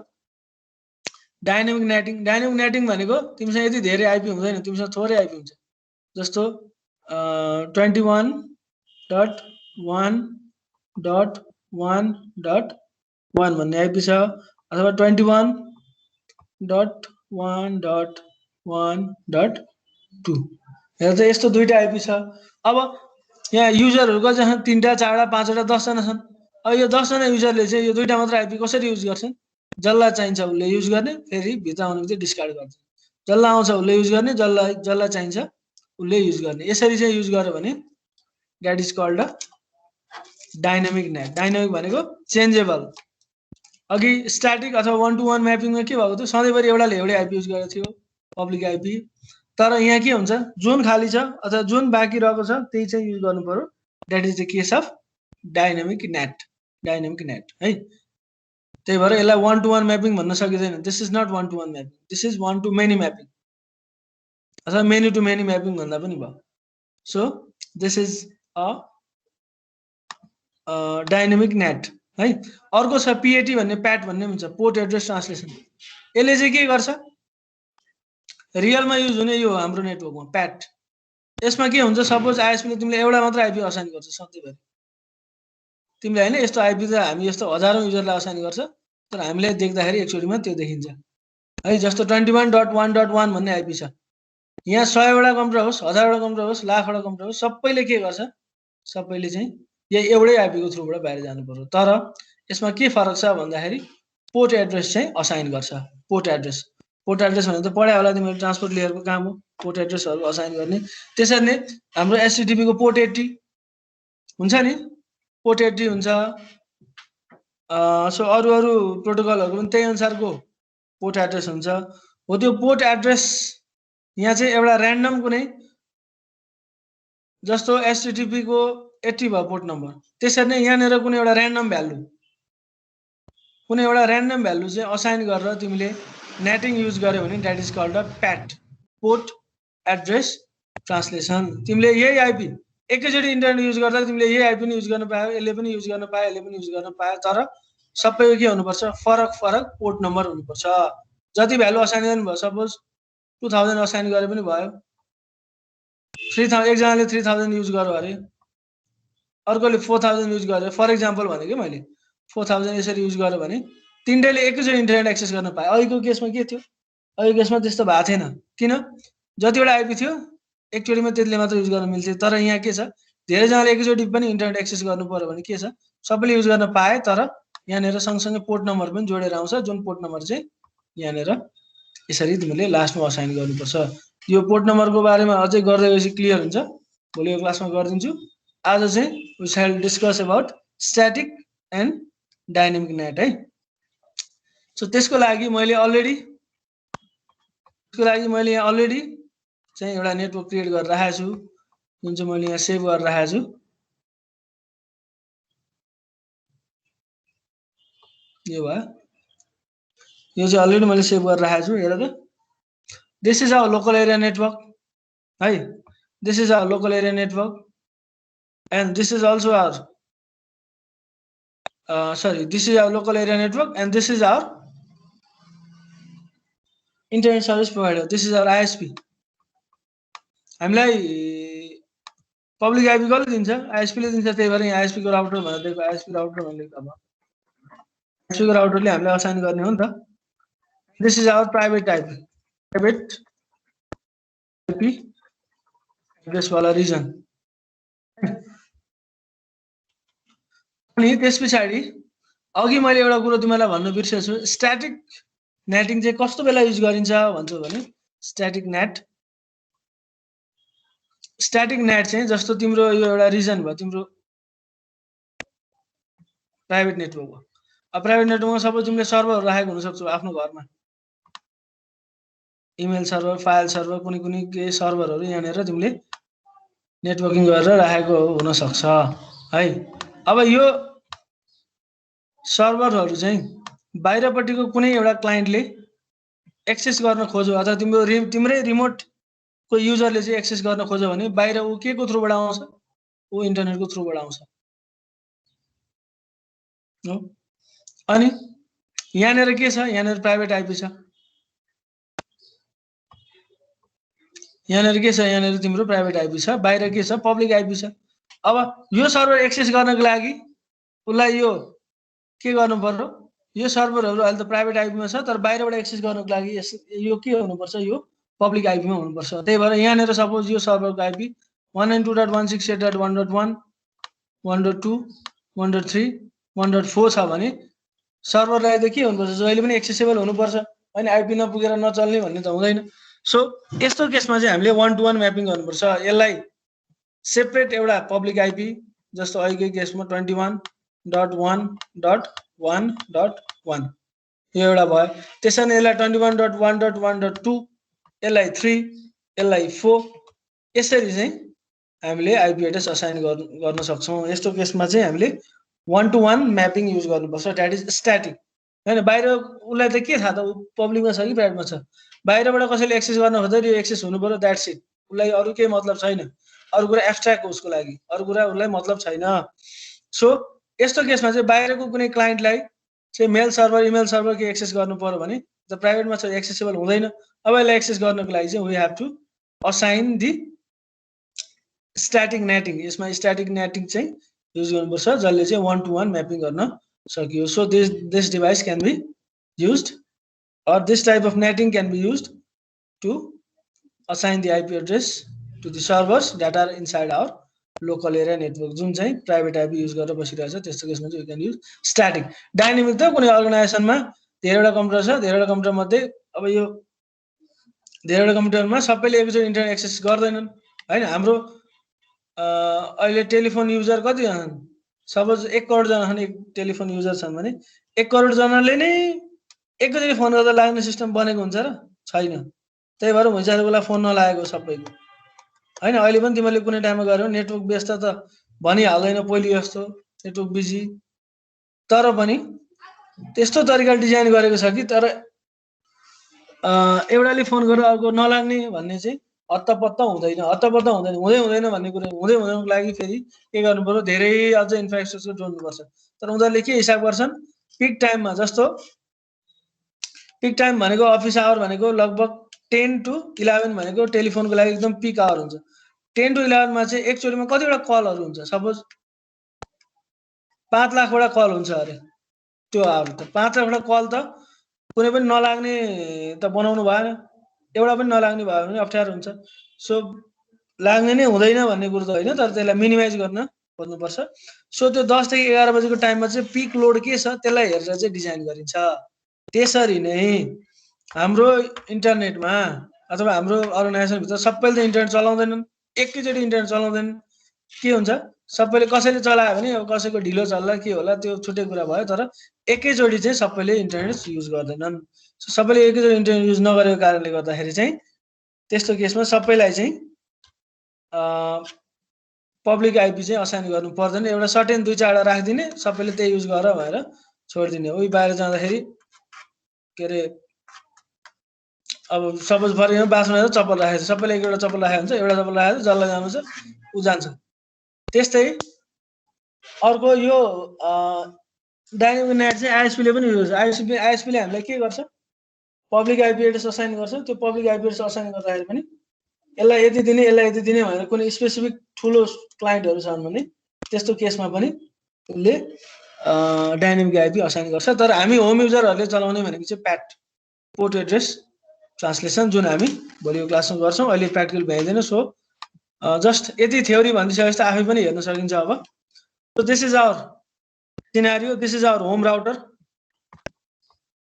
dynamic NATing. Dynamic NATing भनेको तिमीसँग यति धेरै आइपी हुँदैन, तिमीसँग थोरै आइपी हुन्छ। जस्तो 21.1.1.1 भन्ने आइपी छ अथवा 21.1.1.2। हेर त यस्तो दुईटा आइपी छ। अब यहाँ युजरहरूको जहाँ 3टा 4टा 5वटा 10जना छन्। अब यो 10जना युजरले चाहिँ यो दुईटा मात्र आइपी कसरी युज गर्छन्, जसलाई चाहिन्छ उसले युज गर्ने, फेरि भित्र आउने बित्तिकै डिस्कार्ड गर्छ। जसलाई आउँछ उसले युज गर्ने, जसलाई चाहिन्छ उसले युज गर्ने। यसरी चाहिँ युज गर्यो भने that is called dynamic NAT. Dynamic भनेको चेन्जेबल। अघि स्ट्याटिक अथवा 1 to 1 म्यापिङमा के भएको थियो, सधैँभरि एउटाले एउटै आइपी युज गरेको थियो पब्लिक आइपी। तर यहाँ के हुन्छ, जुन खाली छ अथवा जुन बाँकी रहेको छ त्यही चाहिँ युज गर्नु पर्यो। That is the case of dynamic NAT. Dynamic NAT है। त्यही भएर यसलाई 1 to 1 म्यापिङ भन्न सकिँदैन। This is not 1 to 1 mapping, this is 1 to many mapping अथवा मेनी टु मेनी म्यापिङ भन्दा पनि भयो। So this is a dynamic NAT है। अर्को छ पिएटी भन्ने, प्याट भन्ने हुन्छ, पोर्ट एड्रेस ट्रान्सलेसन। यसले चाहिँ के गर्छ, रियलमा युज हुने यो हाम्रो नेटवर्कमा प्याट। यसमा के हुन्छ, सपोज आइएसपीले तिमीले एउटा मात्र आइपी असाइन गर्छ सधैँभरि। तिमीले होइन यस्तो आइपी त हामी यस्तो हजारौँ युजरलाई असाइन गर्छ, तर हामीले देख्दाखेरि एकचोटिमा त्यो देखिन्छ है। जस्तो 21.1.1 भन्ने आइपी छ। यहाँ 100वटा कम्प्युटर होस्, 1000वटा कम्प्युटर होस्, लाखवटा कम्प्युटर होस्, सबैले के गर्छ, सबैले चाहिँ यही एउटै आइपीको थ्रुबाट बाहिर जानु पर्यो। तर यसमा के फरक छ भन्दाखेरि पोर्ट एड्रेस चाहिँ असाइन गर्छ। पोर्ट एड्रेस भने त पढायो होला तिमीले, ट्रान्सपोर्ट लेयरको काम हो पोर्ट एड्रेसहरू असाइन गर्ने। त्यसरी नै हाम्रो एचटीटीपीको पोर्ट 80 हुन्छ नि, पोर्ट 80 हुन्छ। सो अरू प्रोटोकलहरू पनि त्यही अनुसारको पोर्ट एड्रेस हुन्छ। हो त्यो पोर्ट एड्रेस यहाँ चाहिँ एउटा ऱ्यान्डम कुनै, जस्तो एचटीटीपी को 80 भयो पोर्ट नम्बर, त्यसरी नै यहाँनिर कुनै एउटा ऱ्यान्डम भ्यालु चाहिँ असाइन गरेर तिमीले नेटिङ युज गर्यो भने that is called PAT, port address translation. तिमीले यही आइपी एकैचोटि इन्टरनेट युज गर्दा तिमीले यही आइपी पनि युज गर्न पायो, यसले पनि युज गर्न पायो, यसले पनि युज गर्न पायो। तर सबैको के हुनुपर्छ, फरक पोर्ट नम्बर हुनुपर्छ। जति भ्यालु असाइन गर्नु भयो, सपोज 2000 असाइन गरे पनि भयो, 3000 एकजनाले 3000 युज गर्यो अरे, अर्कोले 4000 युज गर्यो फर एक्जाम्पल भनेको मैले 4000 यसरी युज गर्यो भने तिनटैले एकैचोटि इन्टरनेट एक्सेस गर्न पाए। अहिलेको केसमा के थियो, अहिलेको केसमा त्यस्तो भएको थिएन। किन, जतिवटा आइपी थियो एकचोटिमा त्यसले मात्र युज गर्न मिल्थ्यो। तर यहाँ के छ, धेरैजनाले एकैचोटि पनि इन्टरनेट एक्सेस गर्नु पर्यो भने के छ, सबैले युज गर्न पाए। तर यहाँनिर सँगसँगै पोर्ट नम्बर पनि जोडेर आउँछ, जुन पोर्ट नम्बर चाहिँ यहाँनिर यसरी तिमीले लास्टमा असाइन गर्नुपर्छ। यो पोर्ट नम्बरको बारेमा अझै गर्दै गएपछि क्लियर हुन्छ, भोलिको क्लासमा गरिदिन्छु। आज चाहिँ we shall discuss about static and dynamic NAT है। सो त्यसको लागि मैले अलरेडी चाहिँ एउटा नेटवर्क क्रिएट गरेर राखेको छु, जुन चाहिँ मैले यहाँ सेभ गरेर राखेको छु। यो भयो यो चाहिँ अलरेडी मैले सेभ गरेर राखेको छु हेर त this is our local area network है this is our local area network and this is also our sorry this is our local area network and this is our internet service provider this is our ISP हामीलाई public IP कसले दिन्छ ISP ले दिन्छ त्यही भएर यहाँ ISP को router भनेर दिएको ISP राउटर भनेर अब ISP को राउटरले हामीलाई असाइन गर्ने हो नि त this is our private IP address वाला रिजन अनि त्यसपछि अघि मैले एउटा कुरा तिमीलाई भन्न बिर्सेछु स्ट्याटिक नेटिङ चाहिँ कस्तो बेला युज गरिन्छ भन्छु भने स्ट्याटिक नेट चाहिँ जस्तो तिम्रो यो एउटा रिजन भयो तिम्रो प्राइभेट नेटवर्क हो अब प्राइभेट नेटवर्कमा सपोज तिमीले सर्भरहरु राखेको हुन सक्छौ आफ्नो घरमा इमेल सर्भर फाइल सर्भर कुनै के सर्भरहरु यहाँनेर तिमीले नेटवर्किङ गरेर राखेको हुन सक्छ है अब यो सर्भरहरु चाहिँ बाहिरपट्टिको कुनै एउटा क्लाइन्टले एक्सेस गर्न खोज्यो अथवा तिम्रै रिमोट को युजरले चाहिँ एक्सेस गर्न खोज्यो भने बाहिर उ के को थ्रुबाट आउँछ उ इन्टरनेटको थ्रुबाट आउँछ हो अनि यहाँनेर के छ यहाँनेर प्राइभेट आइपी छ यहाँनेर के छ यहाँनेर तिम्रो प्राइभेट आइपी छ बाहिर के छ पब्लिक आइपी छ अब यो सर्भर एक्सेस गर्नको लागि उलाई यो के गर्नु पर्यो यो सर्भरहरु अहिले त प्राइभेट आइपीमा छ तर बाहिरबाट एक्सेस गर्नको लागि यो के हुनुपर्छ यो पब्लिक आइपीमा हुनुपर्छ त्यही भएर यहाँनेर सपोज यो सर्भरको आइपी 192.168.1.1 1.2 1.3 1.4 छ भने सर्भरलाई त के हुनुपर्छ जहिले पनि एक्सेसिबल हुनुपर्छ हैन आइपी नपुगेर नचल्ने भन्ने त हुँदैन सो यस्तो केसमा चाहिँ हामीले 1 to 1 म्यापिङ गर्नुपर्छ यसलाई सेपरेट एउटा पब्लिक आइपी जस्तो अहिलेको केसमा 21.1.1.1 यो एउटा भयो त्यसैले यसलाई 21.1.1.2 यसलाई 3 यसलाई 4 यसरी चाहिँ हामीले आइपी एड्रेस असाइन गर्न सक्छौं यस्तो केसमा चाहिँ हामीले 1 to 1 म्यापिङ युज गर्नुपर्छ दैट इज स्ट्याटिक हैन बाहिर उलाई त के थाहा त पब्लिकमा छ कि प्राइभेटमा छ बाहिरबाट कसैले एक्सेस गर्न खोज्दा यो एक्सेस हुनु पर्यो दैट्स इट उलाई अरु केही मतलब छैन अरु कुरा एब्स्ट्र्याक्ट हो उसको लागि अरु कुरा उलाई मतलब छैन सो यस्तो केसमा चाहिँ बाहिरको कुनै क्लाइन्टलाई चाहिँ मेल सर्भर इमेल सर्भर के एक्सेस गर्नु पर्यो भने त प्राइभेटमा छ एक्सेसिबल हुँदैन अब यसलाई एक्सेस गर्नको लागि चाहिँ we have to assign the static NATing यसमा स्ट्याटिक नेटिङ चाहिँ युज गर्नुपर्छ जसले चाहिँ 1 to 1 म्यापिङ गर्न सकियो so this device can be used or this type of netting can be used to assign the IP address to the servers that are inside our local area network जुन चाहिँ private IP use गरेर बसिरहेछ त्यस्तो केसमा चाहिँ we can use static dynamic त कुनै अर्गनाइजेसनमा धेरैवटा कम्प्युटर छ धेरैवटा कम्प्युटर मध्ये अब यो धेरैवटा कम्प्युटरमा सबैले एकैचोटी इन्टरनेट एक्सेस गर्दैनन् हैन हाम्रो अहिले टेलिफोन युजर कति छन् सपोज 1 करोड जना छन् एक टेलिफोन युजर छन् भने 1 करोड जनाले नै एकैचोटी फोन गर्दा लाग्ने सिस्टम बनेको हुन्छ र छैन त्यही भएर भइसकेकोलाई फोन नलागेको सबैको हैन अहिले पनि तिमीले कुनै टाइममा गर्यो नेटवर्क व्यस्त त भनिहाल्दैन पहिले जस्तो नेटवर्क बिजी तर पनि त्यस्तो तरिकाले डिजाइन गरेको छ कि तर एउटाले फोन गरेर अर्को नलाग्ने भन्ने चाहिँ हत्तपत्त हुँदैन हुँदैन भन्ने कुरा हुँदैनको लागि फेरि के गर्नु पर्यो धेरै अझ इन्फ्रास्ट्रक्चर जोड्नु पर्छ तर उनीहरुले के हिसाब गर्छन् पिक टाइममा जस्तो पिक टाइम भनेको अफिस आवर भनेको लगभग 10 to 11 भनेको टेलिफोनको लागि एकदम पिक आवर हुन्छ 10 to 11 मा चाहिँ एकचोटीमा कतिवटा कलहरु हुन्छ सपोज 5 लाख वटा कल हुन्छ अरे त्यो आवर त 5 लाख वटा कल त कुनै पनि नलाग्ने त बनाउनु भएन एउटा पनि नलाग्ने भयो भने अप्ठ्यारो हुन्छ सो लाग्ने नै हुँदैन भन्ने कुरा त हैन तर त्यसलाई मिनिमाइज गर्न खोज्नुपर्छ सो त्यो 10 देखि 11 बजेको टाइममा चाहिँ पिक लोड के छ त्यसलाई हेरेर चाहिँ डिजाइन गरिन्छ त्यसरी नै हाम्रो इन्टरनेटमा अथवा हाम्रो अर्गनाइजेसन भित्र सबैले त इन्टरनेट चलाउँदैनन् एकैचोटी इन्टरनेट चलाउँदैनन् के हुन्छ सबैले कसैले चलायो भने अब कसैको ढिलो चल्ला के होला त्यो छुट्टै कुरा भयो तर एकैचोटी चाहिँ सबैले इन्टरनेट युज गर्दैनन् सो सबैले एकैचोटी इन्टरनेट युज नगरेको कारणले गर्दाखेरि चाहिँ त्यस्तो केसमा सबैलाई चाहिँ पब्लिक आइपी चाहिँ असाइन गर्नु पर्दैन एउटा सर्टेन 2-4 वटा राखिदिने सबैले त्यही युज गर भनेर छोडिदिने हो। बाहिर जाँदाखेरि के अरे अब सपोज फर एक्जाम्पल बाथरुममा चप्पल राखेको छ, सबैले एक एउटा चप्पल राखेको हुन्छ, एउटा चप्पल राखेको जसलाई जानु छ ऊ जान्छ। त्यस्तै अर्को यो डाइनामिक नेट चाहिँ आइएसपीले पनि युज गर्छ। आइएसपीले हामीलाई के गर्छ, पब्लिक आइपी एड्रेस असाइन गर्छ। त्यो पब्लिक आइपी एड्रेस असाइन गर्दाखेरि पनि यसलाई यति दिने यसलाई यति दिने भनेर कुनै स्पेसिफिक ठुलो क्लाइन्टहरू छन् भने त्यस्तो केसमा पनि उसले डाइनामिक आइपी असाइन गर्छ। तर हामी होम युजरहरूले चलाउने भनेको चाहिँ प्याट, पोर्ट एड्रेस ट्रान्सलेसन, जुन हामी भोलिको क्लासमा गर्छौँ। अहिले प्र्याक्टिकल भ्याइँदैन। सो जस्ट यति थ्योरी भनिसकेपछि आफै पनि हेर्न सकिन्छ अब। So this is our scenario, this is our home router.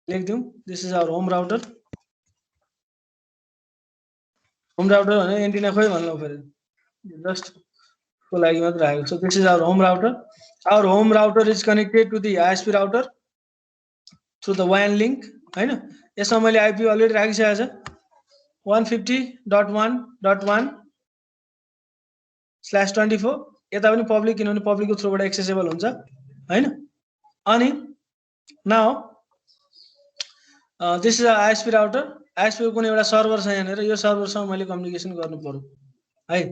लेखिदिउँ, this is our home router. Home router भने एन्टिना खोइ भन्नु फेरि, जस्ट को लागि मात्र राखेको छ। This is our home router. Our home router is connected to the ISP router through the WAN link हैन। यसमा मैले आइपी अलरेडी राखिसकेको छ 150.1.1/24। यता पनि पब्लिक, किनभने पब्लिकको थ्रुबाट एक्सेसेबल हुन्छ हैन। अनि now this is ISP router. ISP को कुनै एउटा सर्भर छ यहाँनिर, यो सर्भरसँग मैले कम्युनिकेसन गर्नु पर्यो है।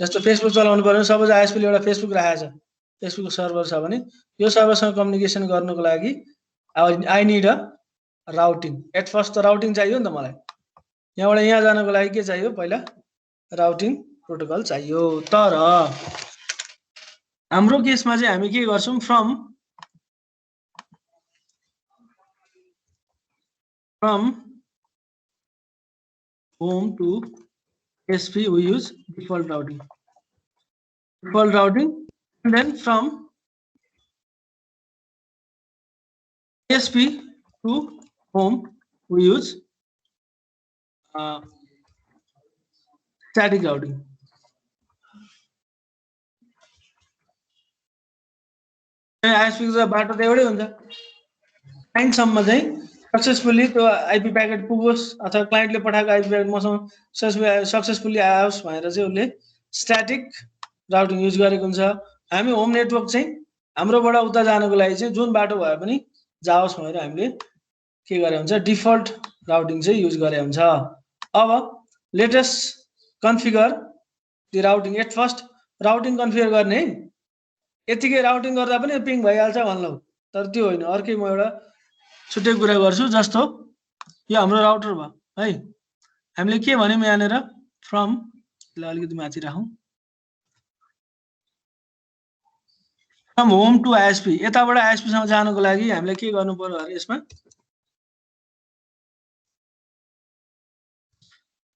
जस्तो फेसबुक चलाउनु पर्यो, सपोज आइएसपीले एउटा फेसबुक राखेको छ, फेसबुकको सर्भर छ भने यो सर्भरसँग कम्युनिकेसन गर्नुको लागि I need a routing. At first त राउटिङ चाहियो नि त मलाई। यहाँबाट यहाँ जानको लागि के चाहियो, पहिला राउटिङ प्रोटोकल चाहियो। तर हाम्रो केसमा चाहिँ हामी के गर्छौँ, from home to ASP we use default routing, and then from ASP to home we use static routing. ASP को बाटो त एउटै हुन्छ, क्लाइन्टसम्म चाहिँ सक्सेसफुली त्यो आइपी प्याकेट पुगोस् अथवा क्लाइन्टले पठाएको आइपी प्याकेट मसँग सक्सेसफुली आओस् भनेर चाहिँ उसले स्ट्याटिक राउटिङ युज गरेको हुन्छ। हामी होम नेटवर्क चाहिँ हाम्रोबाट उता जानको लागि चाहिँ जुन बाटो भए पनि जाओस् भनेर हामीले के गरे हुन्छ, डिफल्ट राउटिङ चाहिँ युज गरे हुन्छ। अब latest configure the routing. At first routing configure गर्ने है, यतिकै राउटिङ गर्दा पनि पिङ भइहाल्छ भन्नु, तर त्यो होइन। अर्कै म एउटा छुट्टै कुरा गर्छु। जस्तो यो हाम्रो राउटर भयो है, हामीले के भन्यौँ यहाँनिर, फ्रम अलिकति माथि राखौँ, फ्रम होम टु आइएसपी। यताबाट आइएसपीसँग जानको लागि हामीले के गर्नु पर्यो अरे, यसमा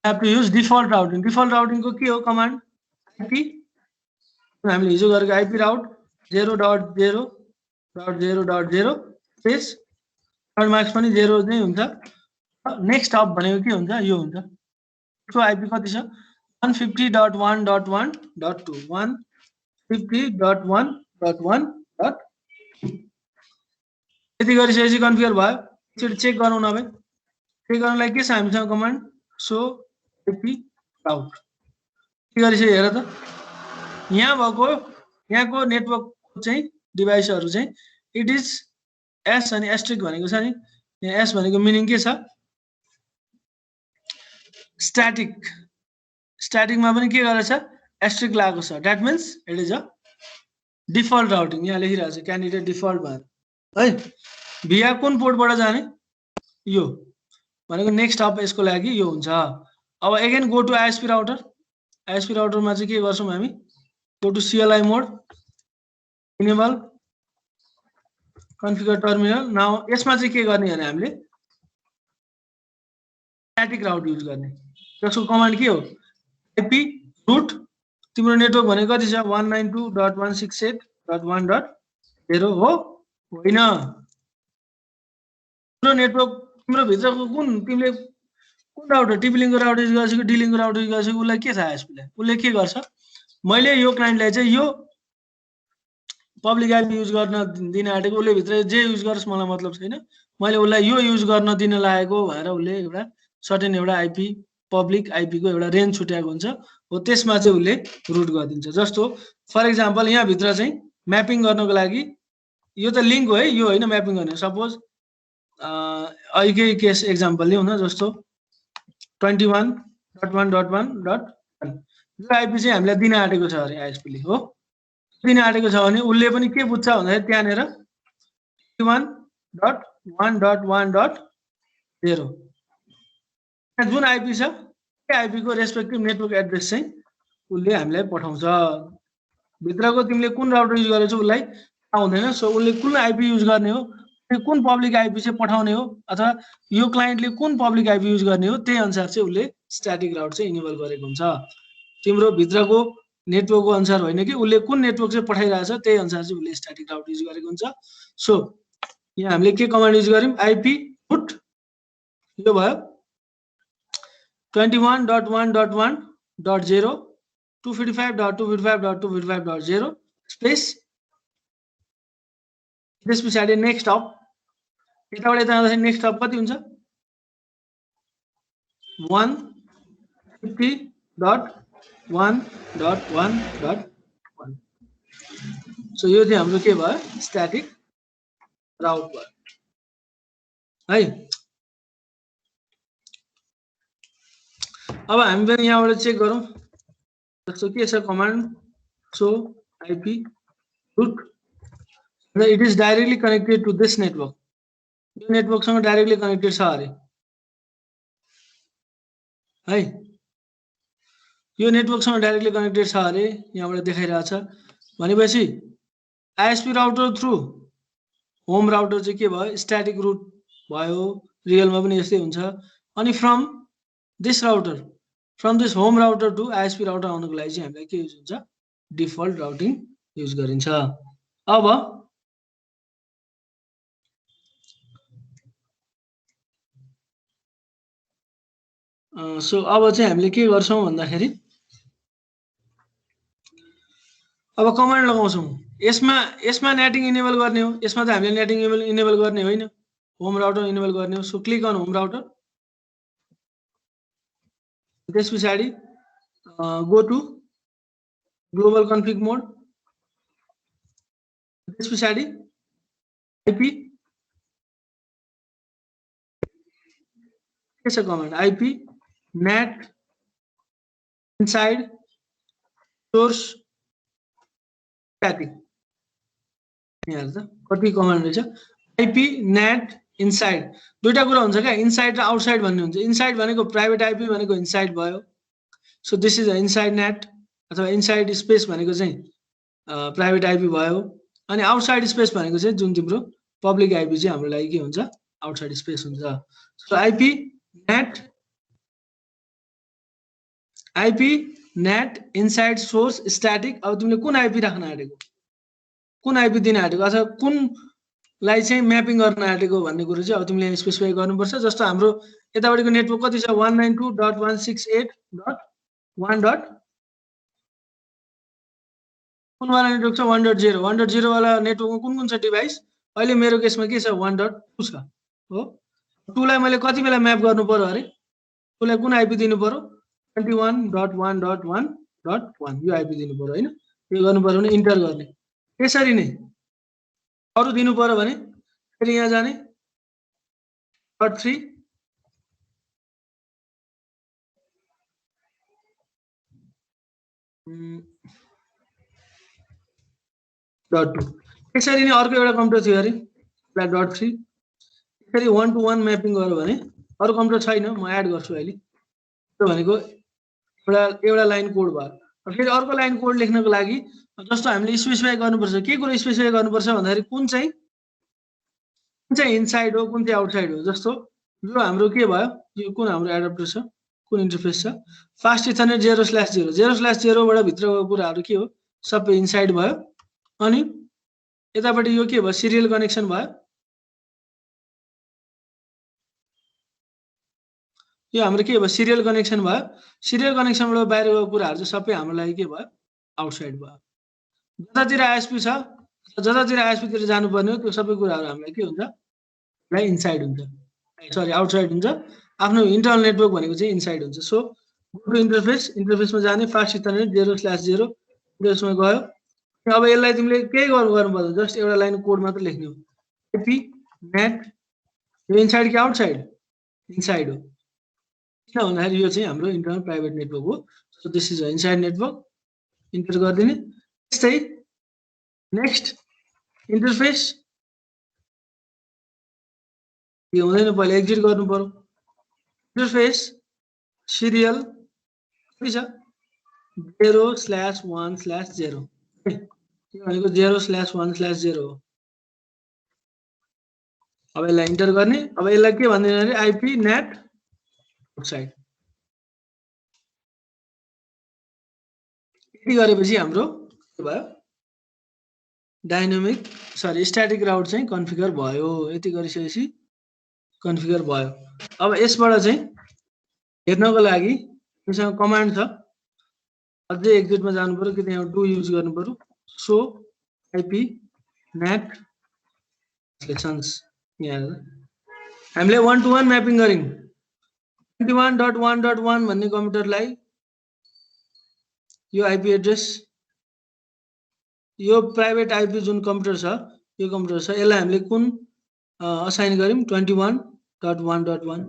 have to use default routing. Default routing को के हो कमान्ड, आइपी हामीले हिजो गरेको आइपी राउट 0.0.0.0 स्पेस थर्ड मार्क्स पनि 0 नै हुन्छ। नेक्स्ट हप भनेको के हुन्छ, यो हुन्छ। यसको आइपी कति छ, 150.1.1.2 150.1.1.2। यति गरिसकेपछि कन्फिगर भयो। एकचोटि चेक गरौँ नभए। चेक गर्नलाई के छ हामीसँग कमान्ड, सो आइपी राउट। के गरिसक्यो हेर त, यहाँ भएको यहाँको नेटवर्क चाहिँ डिभाइसहरू चाहिँ इट इज एस अनि एस्ट्रिक भनेको छ नि। यहाँ एस भनेको मिनिङ के छ, स्ट्याटिक। स्ट्याटिकमा पनि के गरेछ, एस्ट्रिक लागेको छ। That means it is a default routing. यहाँ लेखिरहेको छ क्यान्डिडेट डिफल्ट भनेर है। भिया कुन पोर्टबाट जाने, यो भनेको नेक्स्ट हप यसको लागि यो हुन्छ। अब again go to ISP router. ISP राउटरमा चाहिँ के गर्छौँ हामी, go to CLI mode, enable configure terminal. Now यसमा चाहिँ के गर्ने भने हामीले स्ट्याटिक राउट युज गर्ने। यसको कमान्ड के हो, आइपी रुट। तिम्रो नेटवर्क भनेको कति छ, 192.168.1.0 हो, होइन। तिम्रो नेटवर्क तिम्रो भित्रको कुन, तिमीले कुन राउटर, टिपी-लिङ्कको राउटर युज गरेको, डी-लिङ्कको राउटर युज गरेको, उसलाई के थाहा आइएसपीलाई। उसले के गर्छ, मैले यो क्लाइन्टलाई चाहिँ यो पब्लिक आइपी युज गर्न दिन आँटेको, उसले भित्र जे युज गरोस् मलाई मतलब छैन, मैले उसलाई यो युज गर्न दिन लागेको भनेर उसले एउटा सर्टेन एउटा आइपी पब्लिक आइपीको एउटा रेन्ज छुट्याएको हुन्छ हो। त्यसमा चाहिँ उसले रुट गरिदिन्छ। जस्तो फर एक्जाम्पल यहाँभित्र चाहिँ म्यापिङ गर्नको लागि यो त लिङ्क हो है, यो होइन म्यापिङ गर्ने। सपोज अहिलेकै केस एक्जाम्पल लिउँ न, जस्तो 21.1.1.1 यो आइपी चाहिँ हामीलाई दिन आँटेको छ अरे आइएसपीले हो, दिन आँटेको छ भने उसले पनि के बुझ्छ भन्दाखेरि त्यहाँनिर 21.1.1.0 जुन आइपी छ त्यो आइपीको रेस्पेक्टिभ नेटवर्क एड्रेस चाहिँ उसले हामीलाई पठाउँछ। भित्रको तिमीले कुन राउटर युज गरेछौ उसलाई थाहा हुँदैन। सो उसले कुन आइपी युज गर्ने हो, कुन पब्लिक आइपी चाहिँ पठाउने हो, अथवा यो क्लाइन्टले कुन पब्लिक आइपी युज गर्ने हो, त्यही अनुसार चाहिँ उसले स्ट्याटिक राउट चाहिँ इनेबल गरेको हुन्छ। तिम्रो भित्रको नेटवर्कको अनुसार होइन कि उसले कुन नेटवर्क चाहिँ पठाइरहेछ त्यही अनुसार चाहिँ उसले स्ट्याटिक राउट युज गरेको हुन्छ। सो यहाँ हामीले के कमान्ड युज गर्यौँ, आइपी रुट यो भयो 21.1.1.0 255.255.255.0 स्पेस त्यस पछाडि नेक्स्ट अप, यताबाट यता जाँदाखेरि नेक्स्ट अप कति हुन्छ 150.1.1.1। सो यो चाहिँ हाम्रो के भयो, स्ट्याटिक राउट भयो है। अब हामी पनि यहाँबाट चेक गरौँ, जस्तो के छ command show IP route, it is directly connected to this network, यो नेटवर्कसँग डाइरेक्टली कनेक्टेड छ अरे है, यो नेटवर्कसँग डाइरेक्टली कनेक्टेड छ अरे यहाँबाट देखाइरहेछ। भनेपछि ISP router through home router चाहिँ के भयो, स्ट्याटिक रुट भयो, रियलमा पनि यस्तै हुन्छ। अनि from this router, from this home router to ISP router आउनको लागि चाहिँ हामीलाई के युज हुन्छ, डिफल्ट राउटिङ युज गरिन्छ। अब सो अब चाहिँ हामीले के गर्छौँ भन्दाखेरि अब कमान्ड लगाउँछौँ, यसमा नेटिङ इनेबल गर्ने हो, यसमा त हामीले नेटिङ इनेबल गर्ने होइन, होम राउटर इनेबल गर्ने हो। So click on home router, त्यस पछाडि go to global config mode, त्यस पछाडि आइपी के छ command, IP NAT inside source static. यहाँ त कति कमान्ड रहेछ, आइपी नेट इनसाइड, दुईटा कुरा हुन्छ क्या, इनसाइड र आउटसाइड भन्ने हुन्छ। इनसाइड भनेको प्राइभेट आइपी भनेको इनसाइड भयो, so this is a inside net अथवा इनसाइड स्पेस भनेको चाहिँ प्राइभेट आइपी भयो। अनि आउटसाइड स्पेस भनेको चाहिँ जुन तिम्रो पब्लिक आइपी चाहिँ हाम्रो लागि के हुन्छ, आउटसाइड स्पेस हुन्छ। So IP NAT inside source static. अब तिमीले कुन आइपी राख्न आँटेको, कुन आइपी दिन आँटेको, अथवा कुनलाई चाहिँ म्यापिङ गर्न आँटेको भन्ने कुरो चाहिँ अब तिमीले स्पेसिफाई गर्नुपर्छ। जस्तो हाम्रो यतापट्टिको नेटवर्क कति छ 192.168.1. कुनवाला नेटवर्क छ 1.0, 1.0 वाला नेटवर्कमा कुन छ डिभाइस, अहिले मेरो केसमा के छ 1.2 छ हो। 2 लाई मैले कति बेला म्याप गर्नु पर्यो अरे, 2 लाई कुन आइपी दिनु पर्यो 21.1.1.1 यो आइपी दिनु पर्यो हैन। यो गर्नु पर्यो भने इन्टर गर्ने, त्यसरी नै अरु दिनु पर्यो भने फेरि यहाँ जाने .3 .2 यसरी नै अर्को एउटा कम्प्युटर थियो अरे .3 यसरी 1 to 1 म्यापिङ गर्यो भने अरु कम्प्युटर छैन, म एड गर्छु अहिले। त्यो भनेको एउटा लाइन कोड भयो। फेरि अर्को लाइन कोड लेख्नको लागि जस्तो हामीले स्पेसिफाई गर्नुपर्छ, के कुरा स्पेसिफाई गर्नुपर्छ भन्दाखेरि कुन चाहिँ इनसाइड हो, कुन चाहिँ आउटसाइड हो। जस्तो यो हाम्रो के भयो, यो कुन हाम्रो एडाप्टर छ, कुन इन्टरफेस छ, फास्ट इथरनेट 0/0 0/0 बाट भित्रको कुराहरु के हो सबै इनसाइड भयो। अनि यतापट्टि यो के भयो सिरियल कनेक्सन भयो, यो हाम्रो के भयो सिरियल कनेक्सन भयो। सिरियल कनेक्सनबाट बाहिरको कुराहरु चाहिँ सबै हाम्रो लागि के भयो आउटसाइड भयो। जतातिर आइएसपी छ, जतातिर आइएसपी तिर जानुपर्ने हो त्यो सबै कुराहरु हामीलाई के हुन्छ लाइ इनसाइड हुन्छ, सरी आउटसाइड हुन्छ। आफ्नो इन्टरनल नेटवर्क भनेको चाहिँ इनसाइड हुन्छ। सो गो टु इन्टरफेस, इन्टरफेसमा जाने फास्ट इथरनेट 0/0 इन्टरफेसमा गयो। अब यसलाई तिमीले केही गर्नु पर्दैन, जस्ट एउटा लाइन कोड मात्र लेख्ने हो। आइपी नेट यो इनसाइड कि आउटसाइड? इनसाइड हो। किन भन्दाखेरि यो चाहिँ हाम्रो इन्टरनल प्राइभेट नेटवर्क हो। So this is inside network, enter गरिदिने। त्यस्तै नेक्स्ट इन्टरफेस यो हुँदैन, पहिला एक्जिट गर्नु पर्यो। इन्टरफेस सिरियल के छ 0/1/0 यो भनेको 0/1/0 हो। अब यसलाई इन्टर गर्ने। अब यसलाई के भन्दैन अरे आइपी नेट आउटसाइड। यति गरेपछि हाम्रो के भयो, डाइनामिक स्ट्याटिक राउट चाहिँ कन्फिगर भयो। यति गरिसकेपछि कन्फिगर भयो। अब यसबाट चाहिँ हेर्नको लागि हामीसँग कमान्ड छ, अझै एक्जिटमा जानु पर्यो कि त्यहाँ डु युज गर्नु पर्यो। सो आइपी नेट सेक्सन्स यहाँ हामीले 1 to 1 म्यापिङ गर्यौं। 21.1.1 भन्ने कम्प्युटरलाई यो आइपी एड्रेस, यो प्राइभेट आइपी जुन कम्प्युटर छ यो कम्प्युटर छ, यसलाई हामीले कुन असाइन गर्यौं 21.1.1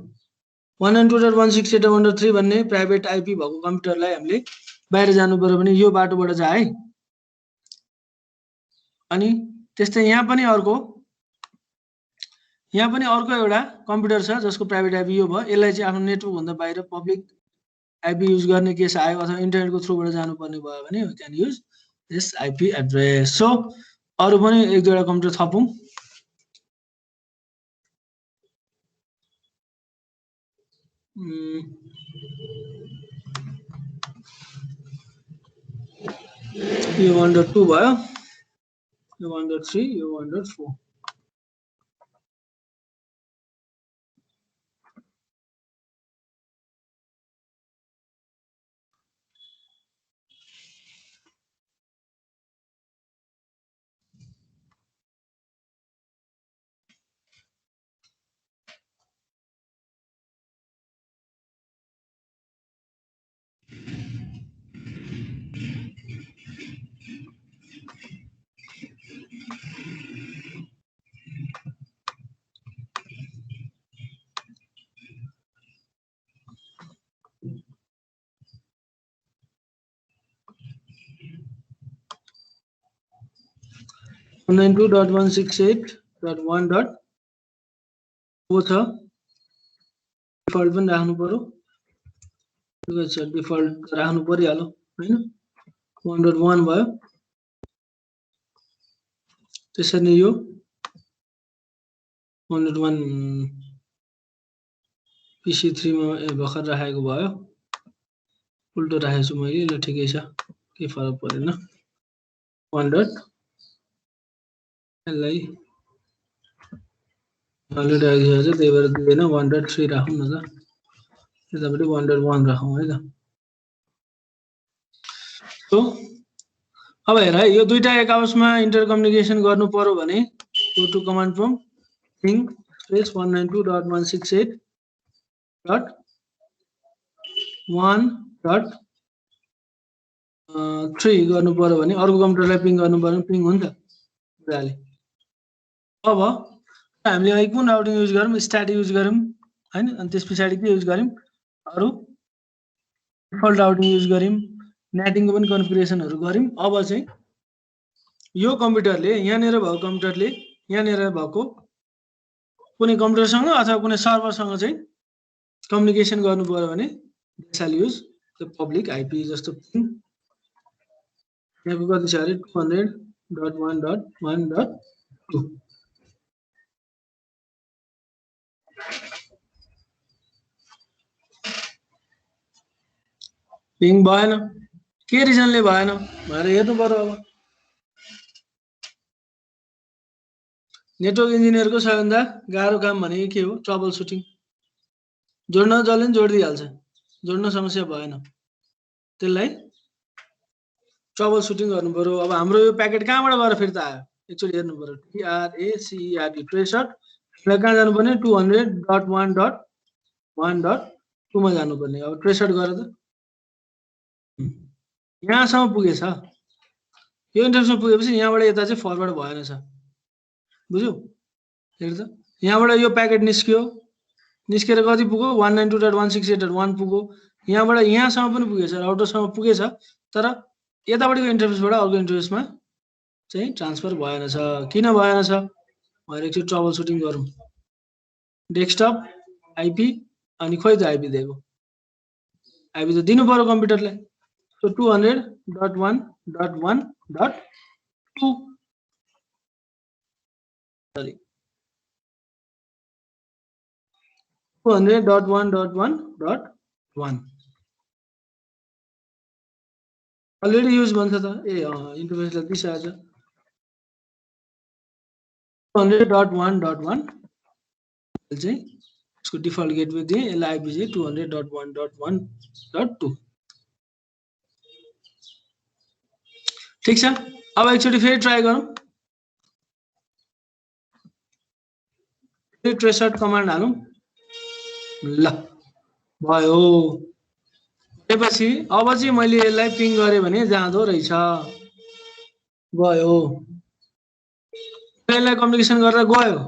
192.168.1.3 भन्ने प्राइभेट आइपी भएको कम्प्युटरलाई हामीले बाहिर जानु पर्यो भने यो बाटोबाट जा है। अनि त्यस्तै यहाँ पनि अर्को एउटा कम्प्युटर छ जसको प्राइभेट आइपी यो भयो। यसलाई चाहिँ आफ्नो नेटवर्क भन्दा बाहिर पब्लिक आइपी युज गर्ने केस आयो अथवा इन्टरनेटको थ्रुबाट जानुपर्ने भयो भने you can use this IP address. So अरु पनि एक दुईवटा कम्प्युटर थपौं। यो 1.2 भयो, यो 1.3, यो 1.4। .192.168.1.4 छ, डिफल्ट पनि राख्नु पर्यो। ठिक छ, डिफल्ट राख्नु परिहाल्यो हैन। 1.1 भयो। त्यसैले यो 1.1 PC3 मा भर्खर राखेको भयो, उल्टो राखेको छु मैले। ल ठिकै छ, के फरक परेन। 1. यसलाई अलरेडी आइसकेको छ, त्यही भएर दिँदैन। 1.3 राखौँ न त, यतापट्टि 1.1 राखौँ है त। सो अब हेर है, यो दुईटा एक आपसमा इन्टर कम्युनिकेसन गर्नु पर्यो भने go to command prompt ping space 192.168.1.3 गर्नु पर्यो भने अर्को कम्प्युटरलाई पिङ गर्नु पर्यो भने पिङ हो नि त पुराले। अब हामीले अहिले कुन राउटिङ युज गरौँ, स्ट्याटिक युज गरौँ हैन। अनि त्यसपछि के युज गरौँ, अरु डिफल्ट राउटिङ युज गरौँ, नेटिङको पनि कन्फिगरेसनहरु गरौँ। अब चाहिँ यो कम्प्युटरले यहाँनेर भएको कम्प्युटरले यहाँनेर भएको कुनै कम्प्युटरसँग अथवा कुनै सर्भरसँग चाहिँ कम्युनिकेसन गर्नु पर्यो भने देसाल युज द पब्लिक आइपी। जस्तो यहाँको कति छ अरे 200.1.1.2 पिङ भएन, के रिजनले भएन भनेर हेर्नु पर्यो। अब नेटवर्क इन्जिनियरको सबैभन्दा गाह्रो काम भनेको के हो, ट्रबल सुटिङ। जोड्न जसले पनि जोडिदिइहाल्छ, जोड्न समस्या भएन, त्यसलाई ट्रबल सुटिङ गर्नु पर्यो। अब हाम्रो यो प्याकेट कहाँबाट गएर फिर्ता आयो एकचोटि हेर्नु पर्यो। TRACERT ट्रेसर कहाँ जानुपर्ने 200.1.1.2 मा जानुपर्ने। अब ट्रेसर गरेर त यहाँसम्म पुगेछ, यो इन्टरफेसमा पुगेपछि यहाँबाट यता चाहिँ फरवर्ड भएन छ बुझ्यौ हेर त यहाँबाट यो प्याकेट निस्केर कति पुग्यो 192.168.1 पुग्यो यहाँबाट यहाँसम्म पनि पुगेछ राउटरसम्म पुगेछ तर यतापट्टिको इन्टरफेसबाट अर्को इन्टरफेसमा चाहिँ ट्रान्सफर भएन छ किन भएन छ भनेर एकचोटि ट्रबल सुटिङ गरौँ डेस्कटप आइपी अनि खोइ त आइपी दिएको आइपी त दिनु पर्यो कम्प्युटरलाई सो 200.1.1.2 सरी 200.1.1.1 अलरेडी युज भन्छ त ए इन्टरफेसलाई दिइसकेछ 200.1.1 चाहिँ यसको डिफल्ट गेटवे दिए यसलाई आइपी चाहिँ 200.1.1.2 ठीक छ अब एकचोटि फेरि ट्राई गरौँ फेरि ट्रेसर्ट कमान्ड हालौँ ल भयो त्यसपछि अब चाहिँ मैले यसलाई पिङ गरे भने जाँदो रहेछ गयो यसलाई कम्युनिकेसन गरेर गयो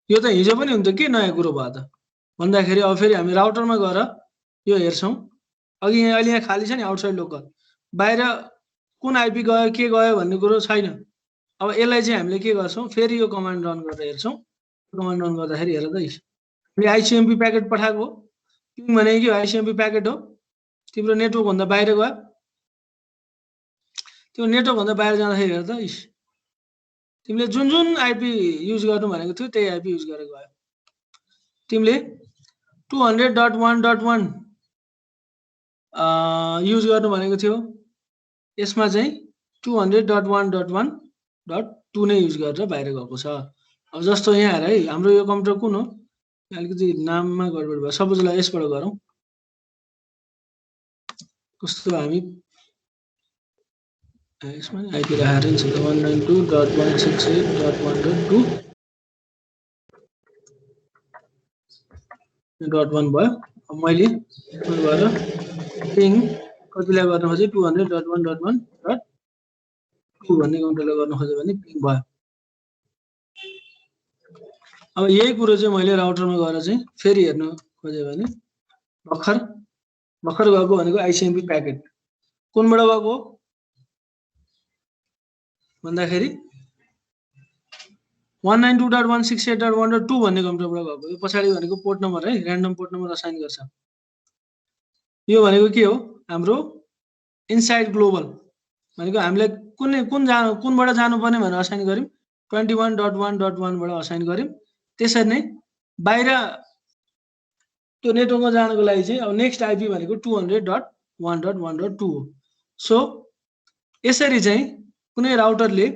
यो त हिजो पनि हुन्थ्यो के नयाँ कुरो भयो त भन्दाखेरि अब फेरि हामी राउटरमा गएर यो हेर्छौँ अघि अहिले यहाँ खाली छ नि आउटसाइड लोकल बाहिर कुन आइपी गयो के गयो भन्ने कुरो छैन अब यसलाई चाहिँ हामीले के गर्छौँ फेरि यो कमान्ड रन गरेर हेर्छौँ कमान्ड रन गर्दाखेरि हेर त हामीले आइसिएमपी प्याकेट पठाएको पिङ भनेको के आइसिएमपी प्याकेट हो तिम्रो नेटवर्क भन्दा बाहिर गयो त्यो नेटवर्क भन्दा बाहिर जाँदाखेरि हेर त तिमीले जुन जुन आइपी युज गर्नु भनेको थियो त्यही आइपी युज गरेर गयो तिमीले 200.1.1 युज गर्नु भनेको थियो यसमा चाहिँ 200.1.1.2 नै युज गरेर बाहिर गएको छ अब जस्तो यहाँ हेर है हाम्रो यो कम्प्युटर कुन हो अलिकति नाममा गडबड भयो सबैजनालाई यसबाट गरौँ कस्तो हामी यसमा आइपी राखेर नि छ 192.168.1.2.1 भयो अब मैले गएर पिङ कतिलाई गर्न खोजे 200.1.1.2 भन्ने कम्प्युटरलाई गर्न खोजे भने पिङ भयो अब यही कुरो चाहिँ मैले राउटरमा गएर चाहिँ फेरि हेर्न खोजे भने भर्खर गएको भनेको आइसिएमपी प्याकेट कुनबाट गएको भन्दाखेरि 192.168.1.2 भन्ने कम्प्युटरबाट गएको यो पछाडि भनेको पोर्ट नम्बर है र्यान्डम पोर्ट नम्बर असाइन गर्छ यो भनेको के हो हाम्रो इनसाइड ग्लोबल भनेको हामीले कुनबाट जानुपर्ने भनेर असाइन गर्यौं 21.1.1 बाट असाइन गर्यौं त्यसरी नै बाहिर त्यो नेटवर्कमा जानको लागि चाहिँ अब नेक्स्ट आइपी भनेको 200.1.1.2 हो सो यसरी चाहिँ कुनै राउटरले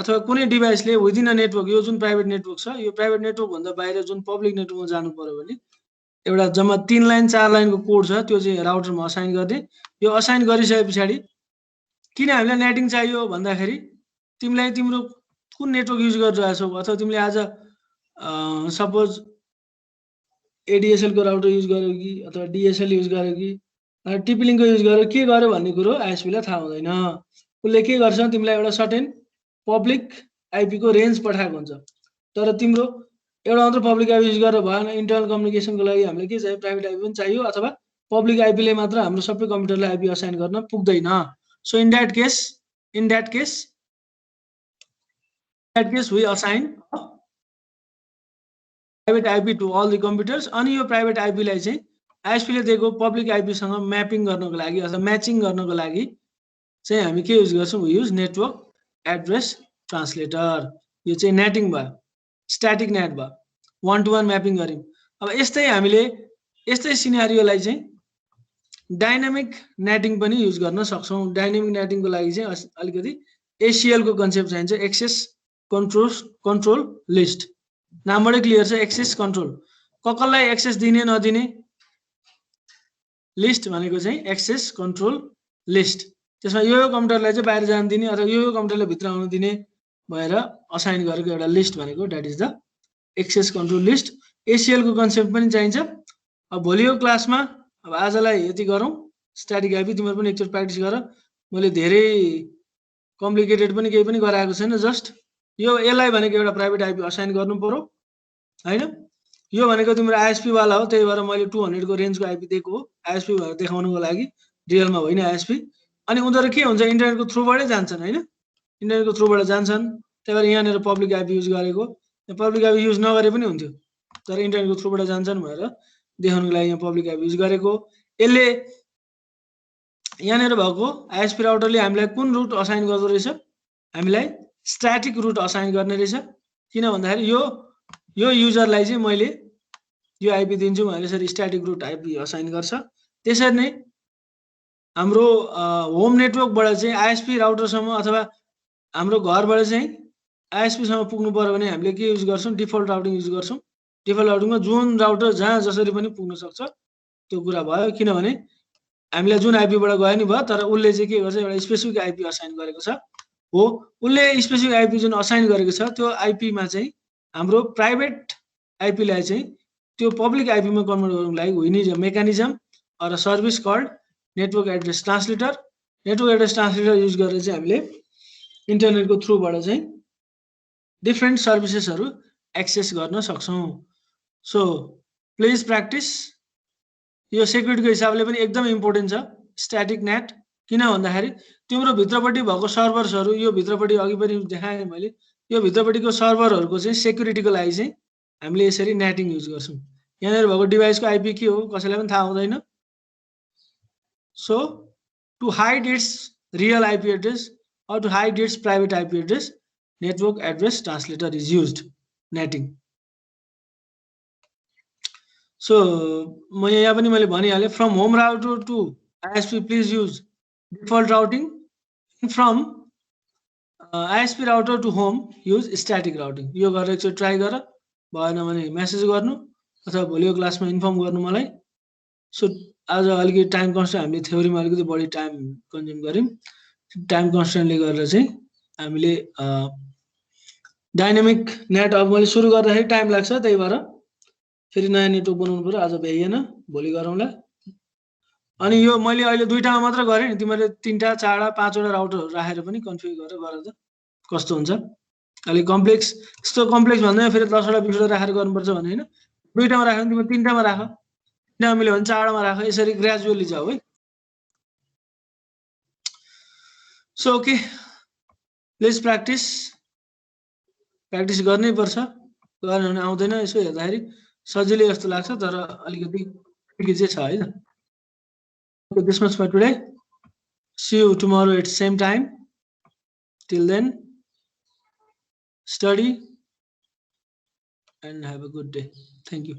अथवा कुनै डिभाइसले विदिन अ नेटवर्क यो जुन प्राइभेट नेटवर्क छ यो प्राइभेट नेटवर्क भन्दा बाहिर जुन पब्लिक नेटवर्कमा जानु पर्यो भने एउटा जम्मा 3 लाइन 4 लाइनको कोड छ त्यो चाहिँ राउटरमा असाइन गर्ने यो असाइन गरिसकेपछि किन हामीलाई नेटिङ चाहियो भन्दाखेरि तिमीलाई तिम्रो कुन नेटवर्क युज गरिरहेछौ अथवा तिमीले आज सपोज एडीएसएल को राउटर युज गर्यो कि अथवा डीएसएल युज गर्यो कि टिपलिङ को युज गर्यो के गर्यो भन्ने कुरो आइएसपीलाई थाहा हुँदैन उसले के गर्छ तिमीलाई एउटा सर्टेन पब्लिक आइपी को रेन्ज पठाएको हुन्छ तर तिम्रो एउटा मात्र पब्लिक आइपी युज गरेर भएन इन्टरनल कम्युनिकेसनको लागि हामीले के चाहियो प्राइभेट आइपी पनि चाहियो अथवा पब्लिक आइपीले मात्र हाम्रो सबै कम्प्युटरलाई आइपी असाइन गर्न पुग्दैन so in that case we assign private IP to all the computers अनि यो प्राइभेट आइपी लाई चाहिँ आइएसपी ले दिएको पब्लिक आइपी सँग म्यापिङ गर्नको लागि अथवा म्याचिङ गर्नको लागि चाहिँ हामी के युज गर्छौं we use network address translator यो चाहिँ नेटिङ भयो स्ट्याटिक नेट भयो 1 to 1 म्यापिङ गर्यौं अब यस्तै सिनेरियोलाई चाहिँ डाइनामिक नेटिङ पनि युज गर्न सक्छौं डाइनामिक नेटिङको लागि चाहिँ अलिकति एसीएल को कन्सेप्ट चाहिन्छ एक्सेस कंट्रोल लिस्ट नामबाटै क्लियर छ एक्सेस कंट्रोल कसलाई एक्सेस दिने नदिने लिस्ट भनेको चाहिँ एक्सेस कंट्रोल लिस्ट त्यसमा यो कम्प्युटरलाई चाहिँ बाहिर जान दिने अथवा यो कम्प्युटरलाई भित्र आउन दिने भएर असाइन गरेको एउटा लिस्ट भनेको that is the access control list ACL को कन्सेप्ट पनि चाहिन्छ अब भोलिको क्लासमा अब आजलाई यति गरौँ स्ट्याटिक आइपी तिम्रो पनि एकचोटि प्र्याक्टिस गर मैले धेरै कम्प्लिकेटेड पनि केही पनि गराएको छैन, जस्ट यो यसलाई भनेको एउटा प्राइभेट आइपी असाइन गर्नु पर्यो हैन। यो भनेको तिम्रो आइएसपी वाला हो, त्यही भएर मैले 200 को रेन्जको आइपी दिएको हो आइएसपी भनेर देखाउनुको लागि, रियलमा होइन आइएसपी। अनि उनीहरू के हुन्छ इन्टरनेटको थ्रुबाटै जान्छन् हैन, इन्टरनेटको थ्रुबाट जान्छन्, त्यही भएर यहाँनिर पब्लिक आइपी युज गरेको। पब्लिक आइपी युज नगरे पनि हुन्थ्यो, तर इन्टरनेटको थ्रुबाट जान्छन् भनेर देखाउनुको लागि यहाँ पब्लिक आइपी युज गरेको। यसले यहाँनिर भएको आइएसपी राउटरले हामीलाई कुन रुट असाइन गर्दो रहेछ, हामीलाई स्ट्याटिक रुट असाइन गर्ने रहेछ। किन भन्दाखेरि यो युजरलाई चाहिँ मैले यो आइपी दिन्छु भनेर यसरी स्ट्याटिक रुट आइपी असाइन गर्छ। त्यसरी नै हाम्रो होम नेटवर्कबाट चाहिँ आइएसपी राउटरसम्म अथवा हाम्रो घरबाट चाहिँ आइएसपीसम्म पुग्नु पर्यो भने हामीले के युज गर्छौँ, डिफल्ट राउटिङ युज गर्छौँ। डिफल्ट राउटिङमा जुन राउटर जहाँ जसरी पनि पुग्न सक्छ त्यो कुरा भयो, किनभने हामीलाई जुन आइपीबाट गयो नि भयो, तर उसले चाहिँ के गर्छ एउटा स्पेसिफिक आइपी असाइन गरेको छ हो। उसले स्पेसिफिक आइपी जुन असाइन गरेको छ त्यो आइपीमा चाहिँ हाम्रो प्राइभेट आइपीलाई चाहिँ त्यो पब्लिक आइपीमा कन्भर्ट गर्नुको लागि we need a mechanism or a service called network address translator. Network address translator use गरेर चाहिँ हामीले इन्टरनेटको थ्रुबाट चाहिँ डिफ्रेन्ट सर्भिसेसहरू एक्सेस गर्न सक्छौँ। So please practice. यो सेक्युरिटीको हिसाबले पनि एकदम इम्पोर्टेन्ट छ स्ट्याटिक नेट, किन भन्दाखेरि तिम्रो भित्रपट्टि भएको सर्भर्सहरू, यो भित्रपट्टि अघि पनि देखाएँ मैले, यो भित्रपट्टिको सर्भरहरूको चाहिँ सेक्युरिटीको लागि चाहिँ हामीले यसरी नेटिङ युज गर्छौँ। यहाँनिर भएको डिभाइसको आइपी के हो कसैलाई पनि थाहा हुँदैन। So to hide its real IP address or to hide its private IP address, network address translator is used, netting. So म यहाँ पनि मैले भनिहालेँ, from home router to ISP please use default routing, from ISP router to home use static routing. यो गरेर एकचोटि try गर, भएन भने मेसेज गर्नु अथवा भोलिको क्लासमा इन्फर्म गर्नु मलाई। सो आज अलिकति टाइम कन्स्ट्रेन्ट हामीले थ्योरीमा अलिकति बढी टाइम कन्ज्युम गर्यौँ। टाइम कन्स्ट्रेन्टले गर्दा चाहिँ हामीले डाइनामिक नेट अब मैले सुरु गर्दाखेरि टाइम लाग्छ, त्यही भएर फेरि नयाँ नेटवर्क बनाउनु पर्यो। आज भ्याइएन, भोलि गरौँला। अनि यो मैले अहिले 2टामा मात्र गरेँ नि, तिमीहरूले 3टा 4टा 5वटा राउटरहरू राखेर पनि कन्फिगर गरेर गर त कस्तो हुन्छ। अलिक कम्प्लेक्स, यस्तो कम्प्लेक्स भन्दैन फेरि 10वटा 20वटा राखेर गर्नुपर्छ भने होइन। 2टामा राख्यो भने तिमीले 3टामा राख, 3टामा मिल्यो भने 4टामा राख, यसरी ग्रेजुअली जाऊ है। सो ओके, प्लिज प्र्याक्टिस गर्नै पर्छ, गरेन भने आउँदैन। यसो हेर्दाखेरि सजिलै जस्तो लाग्छ, तर अलिकति ट्रिकी चाहिँ छ है त। Okay, this much for today. See you tomorrow at same time. Till then, study and have a good day. Thank you.